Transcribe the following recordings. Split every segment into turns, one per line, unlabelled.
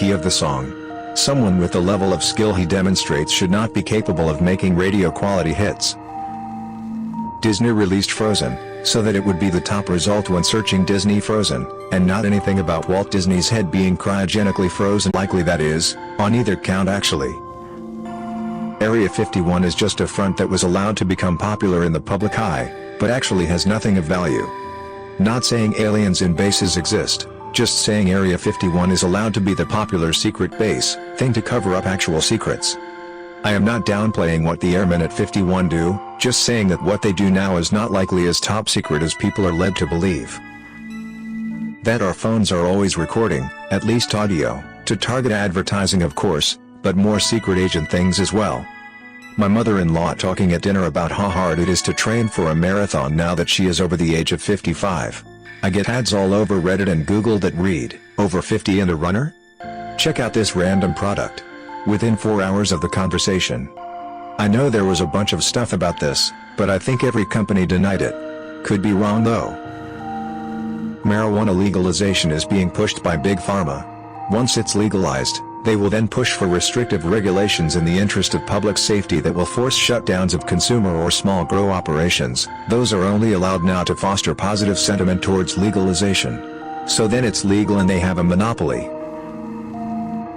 key of the song. Someone with the level of skill he demonstrates should not be capable of making radio quality hits. Disney released Frozen, so that it would be the top result when searching Disney Frozen, and not anything about Walt Disney's head being cryogenically frozen. Likely that is, on either count actually. Area 51 is just a front that was allowed to become popular in the public eye, but actually has nothing of value. Not saying aliens in bases exist, just saying Area 51 is allowed to be the popular secret base thing to cover up actual secrets. I am not downplaying what the airmen at 51 do, just saying that what they do now is not likely as top secret as people are led to believe. That our phones are always recording, at least audio, to target advertising of course, but more secret agent things as well. My mother-in-law talking at dinner about how hard it is to train for a marathon now that she is over the age of 55. I get ads all over Reddit and Google that read, "Over 50 and a runner? Check out this random product." Within 4 hours of the conversation. I know there was a bunch of stuff about this, but I think every company denied it. Could be wrong though. Marijuana legalization is being pushed by Big Pharma. Once it's legalized, they will then push for restrictive regulations in the interest of public safety that will force shutdowns of consumer or small grow operations. Those are only allowed now to foster positive sentiment towards legalization. So then it's legal and they have a monopoly.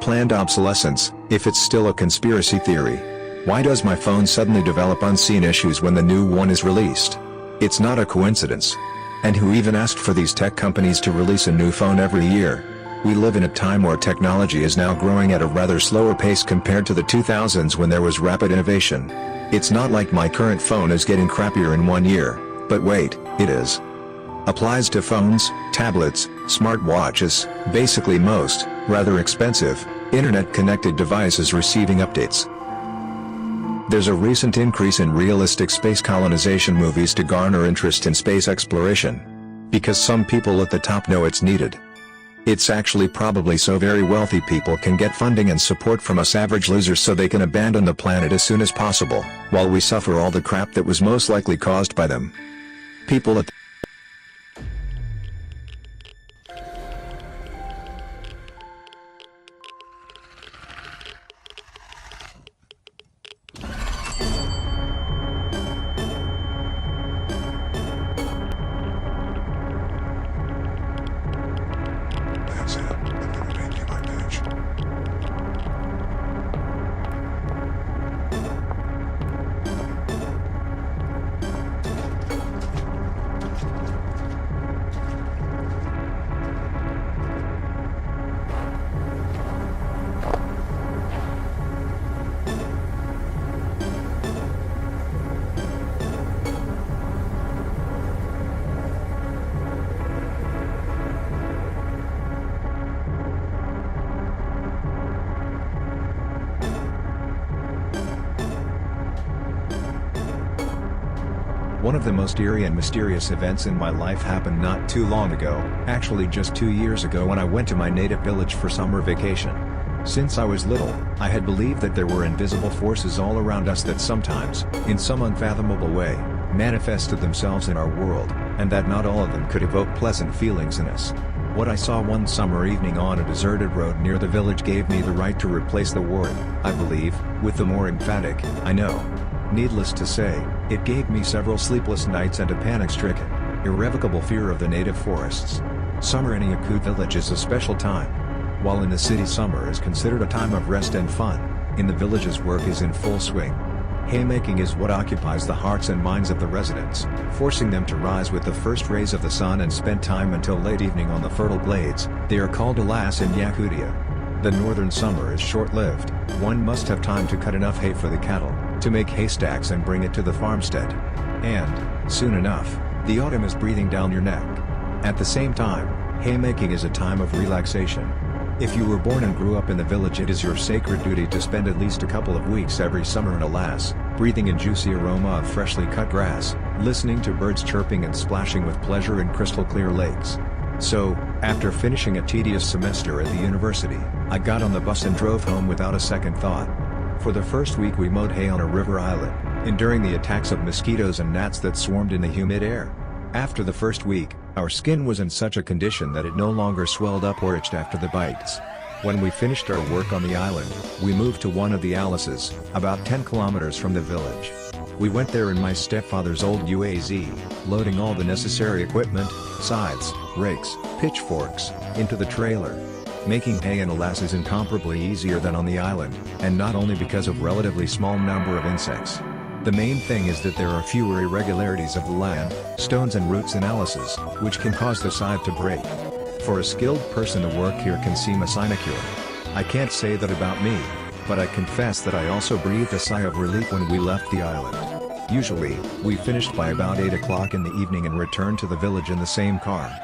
Planned obsolescence, if it's still a conspiracy theory. Why does my phone suddenly develop unseen issues when the new one is released? It's not a coincidence. And who even asked for these tech companies to release a new phone every year? We live in a time where technology is now growing at a rather slower pace compared to the 2000s when there was rapid innovation. It's not like my current phone is getting crappier in 1 year, but wait, it is. Applies to phones, tablets, smartwatches, basically most, rather expensive, internet-connected devices receiving updates. There's a recent increase in realistic space colonization movies to garner interest in space exploration. Because some people at the top know it's needed. It's actually probably so very wealthy people can get funding and support from us average losers so they can abandon the planet as soon as possible, while we suffer all the crap that was most likely caused by them. People at One of the most eerie and mysterious events in my life happened not too long ago, actually just 2 years ago when I went to my native village for summer vacation. Since I was little, I had believed that there were invisible forces all around us that sometimes, in some unfathomable way, manifested themselves in our world, and that not all of them could evoke pleasant feelings in us. What I saw one summer evening on a deserted road near the village gave me the right to replace the word, I believe, with the more emphatic, I know. Needless to say, it gave me several sleepless nights and a panic-stricken, irrevocable fear of the native forests. Summer in Yakut village is a special time. While in the city summer is considered a time of rest and fun, in the village's work is in full swing. Haymaking is what occupies the hearts and minds of the residents, forcing them to rise with the first rays of the sun and spend time until late evening on the fertile glades. They are called alas in Yakutia. The northern summer is short-lived. One must have time to cut enough hay for the cattle, to make haystacks and bring it to the farmstead. And, soon enough, the autumn is breathing down your neck. At the same time, haymaking is a time of relaxation. If you were born and grew up in the village, it is your sacred duty to spend at least a couple of weeks every summer in alas, breathing in juicy aroma of freshly cut grass, listening to birds chirping and splashing with pleasure in crystal clear lakes. So, after finishing a tedious semester at the university, I got on the bus and drove home without a second thought. For the first week we mowed hay on a river island, enduring the attacks of mosquitoes and gnats that swarmed in the humid air. After the first week, our skin was in such a condition that it no longer swelled up or itched after the bites. When we finished our work on the island, we moved to one of the Alices, about 10 kilometers from the village. We went there in my stepfather's old UAZ, loading all the necessary equipment, scythes, rakes, pitchforks, into the trailer. Making hay in Alas is incomparably easier than on the island, and not only because of relatively small number of insects. The main thing is that there are fewer irregularities of the land, stones and roots in Alices, which can cause the scythe to break. For a skilled person the work here can seem a sinecure. I can't say that about me, but I confess that I also breathed a sigh of relief when we left the island. Usually, we finished by about 8 o'clock in the evening and returned to the village in the same car.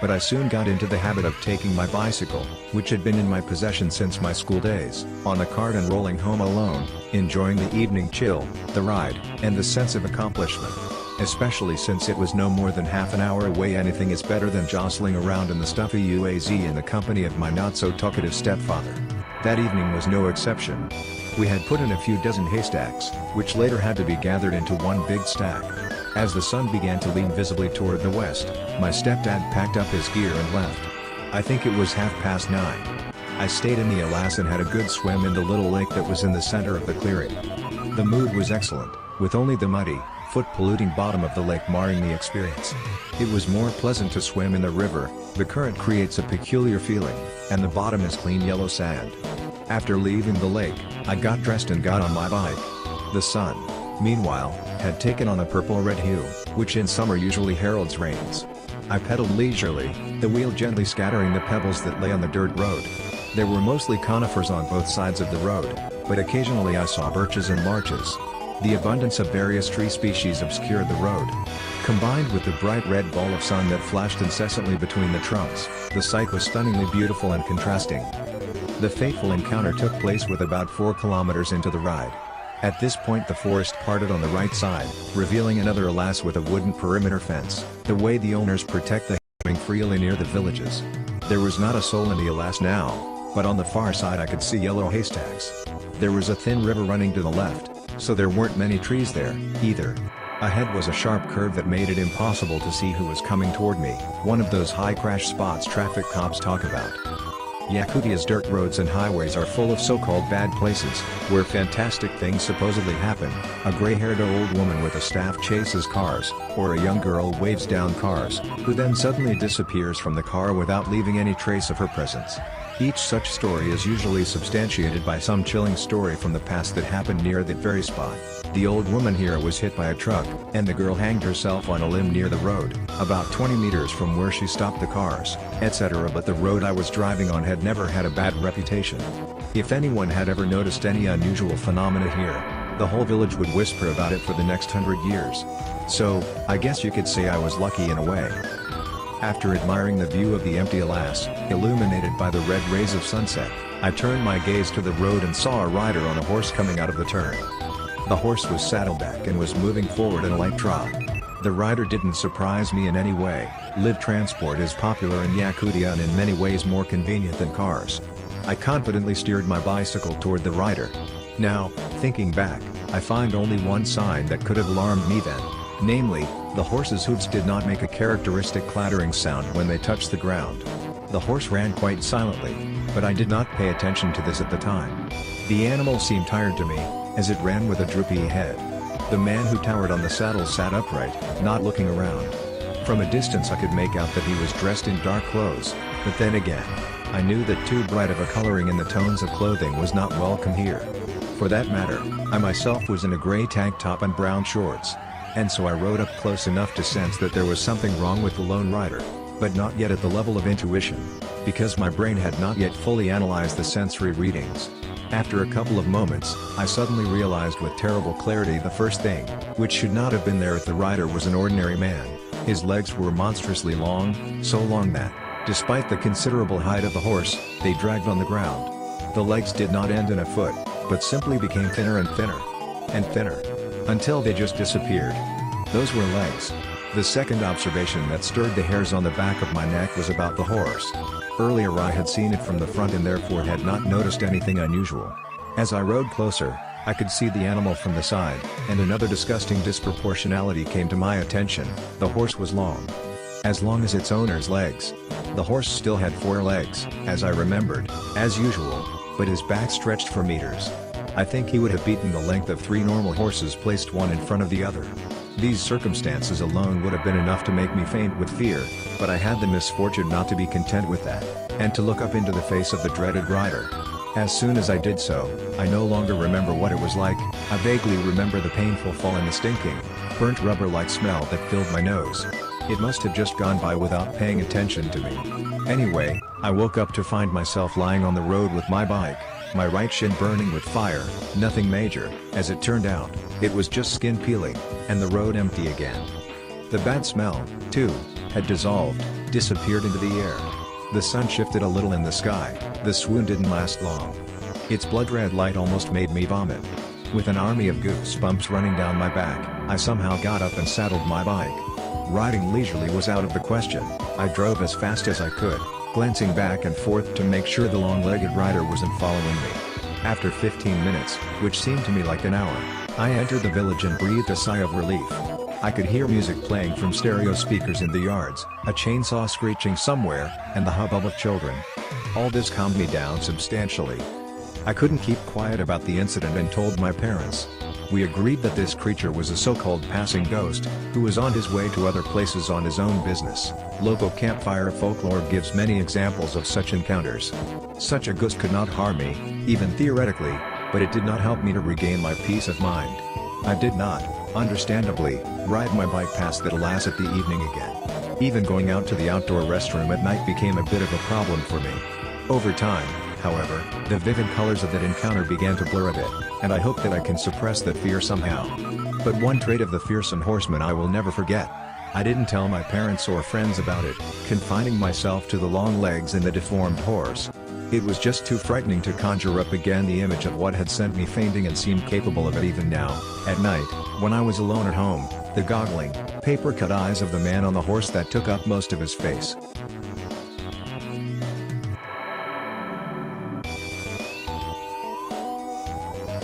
But I soon got into the habit of taking my bicycle, which had been in my possession since my school days, on a cart and rolling home alone, enjoying the evening chill, the ride, and the sense of accomplishment. Especially since it was no more than half an hour away. Anything is better than jostling around in the stuffy UAZ in the company of my not-so-talkative stepfather. That evening was no exception. We had put in a few dozen haystacks, which later had to be gathered into one big stack. As the sun began to lean visibly toward the west, my stepdad packed up his gear and left. I think it was 9:30. I stayed in the Alas and had a good swim in the little lake that was in the center of the clearing. The mood was excellent, with only the muddy, foot-polluting bottom of the lake marring the experience. It was more pleasant to swim in the river. The current creates a peculiar feeling, and the bottom is clean yellow sand. After leaving the lake, I got dressed and got on my bike. The sun, meanwhile, had taken on a purple-red hue, which in summer usually heralds rains. I pedaled leisurely, the wheel gently scattering the pebbles that lay on the dirt road. There were mostly conifers on both sides of the road, but occasionally I saw birches and larches. The abundance of various tree species obscured the road. Combined with the bright red ball of sun that flashed incessantly between the trunks, the sight was stunningly beautiful and contrasting. The fateful encounter took place with about 4 kilometers into the ride. At this point the forest parted on the right side, revealing another Alas with a wooden perimeter fence, the way the owners protect the going freely near the villages. There was not a soul in the Alas now, but on the far side I could see yellow haystacks. There was a thin river running to the left, so there weren't many trees there, either. Ahead was a sharp curve that made it impossible to see who was coming toward me, one of those high crash spots traffic cops talk about. Yakutia's dirt roads and highways are full of so-called bad places, where fantastic things supposedly happen. A gray-haired old woman with a staff chases cars, or a young girl waves down cars, who then suddenly disappears from the car without leaving any trace of her presence. Each such story is usually substantiated by some chilling story from the past that happened near that very spot. The old woman here was hit by a truck, and the girl hanged herself on a limb near the road, about 20 meters from where she stopped the cars, etc. But the road I was driving on had never had a bad reputation. If anyone had ever noticed any unusual phenomena here, the whole village would whisper about it for the next 100 years. So, I guess you could say I was lucky in a way. After admiring the view of the empty Alas, illuminated by the red rays of sunset, I turned my gaze to the road and saw a rider on a horse coming out of the turn. The horse was saddleback and was moving forward in a light trot. The rider didn't surprise me in any way. Live transport is popular in Yakutia and in many ways more convenient than cars. I confidently steered my bicycle toward the rider. Now, thinking back, I find only one sign that could have alarmed me then. Namely, the horse's hooves did not make a characteristic clattering sound when they touched the ground. The horse ran quite silently, but I did not pay attention to this at the time. The animal seemed tired to me, as it ran with a droopy head. The man who towered on the saddle sat upright, not looking around. From a distance I could make out that he was dressed in dark clothes, but then again, I knew that too bright of a coloring in the tones of clothing was not welcome here. For that matter, I myself was in a gray tank top and brown shorts. And so I rode up close enough to sense that there was something wrong with the lone rider, but not yet at the level of intuition, because my brain had not yet fully analyzed the sensory readings. After a couple of moments, I suddenly realized with terrible clarity the first thing, which should not have been there if the rider was an ordinary man. His legs were monstrously long, so long that, despite the considerable height of the horse, they dragged on the ground. The legs did not end in a foot, but simply became thinner and thinner, and thinner, until they just disappeared. Those were legs. The second observation that stirred the hairs on the back of my neck was about the horse. Earlier I had seen it from the front and therefore had not noticed anything unusual. As I rode closer, I could see the animal from the side, and another disgusting disproportionality came to my attention. The horse was long. as long as its owner's legs. The horse still had 4 legs, as I remembered, as usual, but his back stretched for meters. I think he would have beaten the length of 3 normal horses placed one in front of the other. These circumstances alone would have been enough to make me faint with fear, but I had the misfortune not to be content with that, and to look up into the face of the dreaded rider. As soon as I did so, I no longer remember what it was like. I vaguely remember the painful fall and the stinking, burnt rubber-like smell that filled my nose. It must have just gone by without paying attention to me. Anyway, I woke up to find myself lying on the road with my bike, my right shin burning with fire. Nothing major, as it turned out. It was just skin peeling, and the road empty again. The bad smell, too, had dissolved, disappeared into the air. The sun shifted a little in the sky. The swoon didn't last long. Its blood-red light almost made me vomit. With an army of goosebumps running down my back, I somehow got up and saddled my bike. Riding leisurely was out of the question. I drove as fast as I could, glancing back and forth to make sure the long-legged rider wasn't following me. After 15 minutes, which seemed to me like an hour, I entered the village and breathed a sigh of relief. I could hear music playing from stereo speakers in the yards, a chainsaw screeching somewhere, and the hubbub of children. All this calmed me down substantially. I couldn't keep quiet about the incident and told my parents. We agreed that this creature was a so-called passing ghost, who was on his way to other places on his own business. Local campfire folklore gives many examples of such encounters. Such a ghost could not harm me, even theoretically, but it did not help me to regain my peace of mind. I did not, understandably, ride my bike past that alas at the evening again. Even going out to the outdoor restroom at night became a bit of a problem for me. Over time, however, the vivid colors of that encounter began to blur a bit, and I hope that I can suppress that fear somehow. But one trait of the fearsome horseman I will never forget. I didn't tell my parents or friends about it, confining myself to the long legs and the deformed horse. It was just too frightening to conjure up again the image of what had sent me fainting and seemed capable of it even now. At night, when I was alone at home, the goggling, paper-cut eyes of the man on the horse that took up most of his face.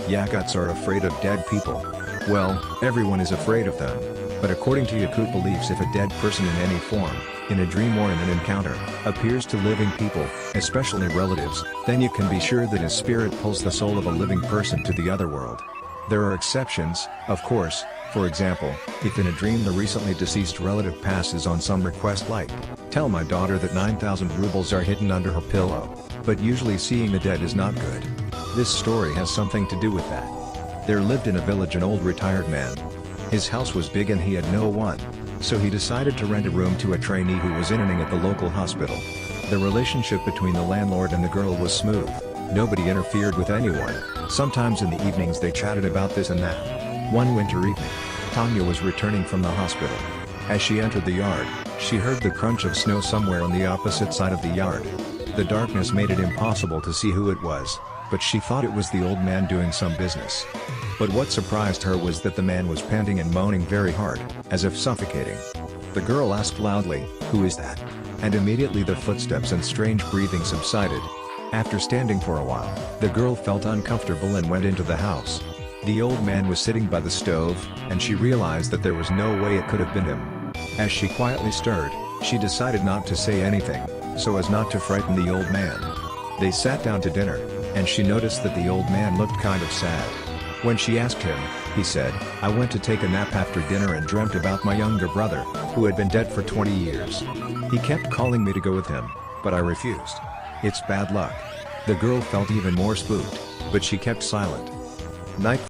Yakuts are afraid of dead people. Well, everyone is afraid of them. But according to Yakut beliefs, if a dead person in any form, in a dream or in an encounter, appears to living people, especially relatives, then you can be sure that his spirit pulls the soul of a living person to the other world. There are exceptions, of course. For example, if in a dream the recently deceased relative passes on some request like, "Tell my daughter that 9,000 rubles are hidden under her pillow." But usually seeing the dead is not good. This story has something to do with that. There lived in a village an old retired man. His house was big and he had no one, so he decided to rent a room to a trainee who was interning at the local hospital. The relationship between the landlord and the girl was smooth. Nobody interfered with anyone. Sometimes in the evenings they chatted about this and that. One winter evening, Tanya was returning from the hospital. As she entered the yard, she heard the crunch of snow somewhere on the opposite side of the yard. The darkness made it impossible to see who it was, but she thought it was the old man doing some business. But what surprised her was that the man was panting and moaning very hard, as if suffocating. The girl asked loudly, "Who is that?" And immediately the footsteps and strange breathing subsided. After standing for a while, the girl felt uncomfortable and went into the house. The old man was sitting by the stove, and she realized that there was no way it could have been him. As she quietly stirred, she decided not to say anything, so as not to frighten the old man. They sat down to dinner, and she noticed that the old man looked kind of sad. When she asked him, he said, "I went to take a nap after dinner and dreamt about my younger brother, who had been dead for 20 years. He kept calling me to go with him, but I refused. It's bad luck." The girl felt even more spooked, but she kept silent. Night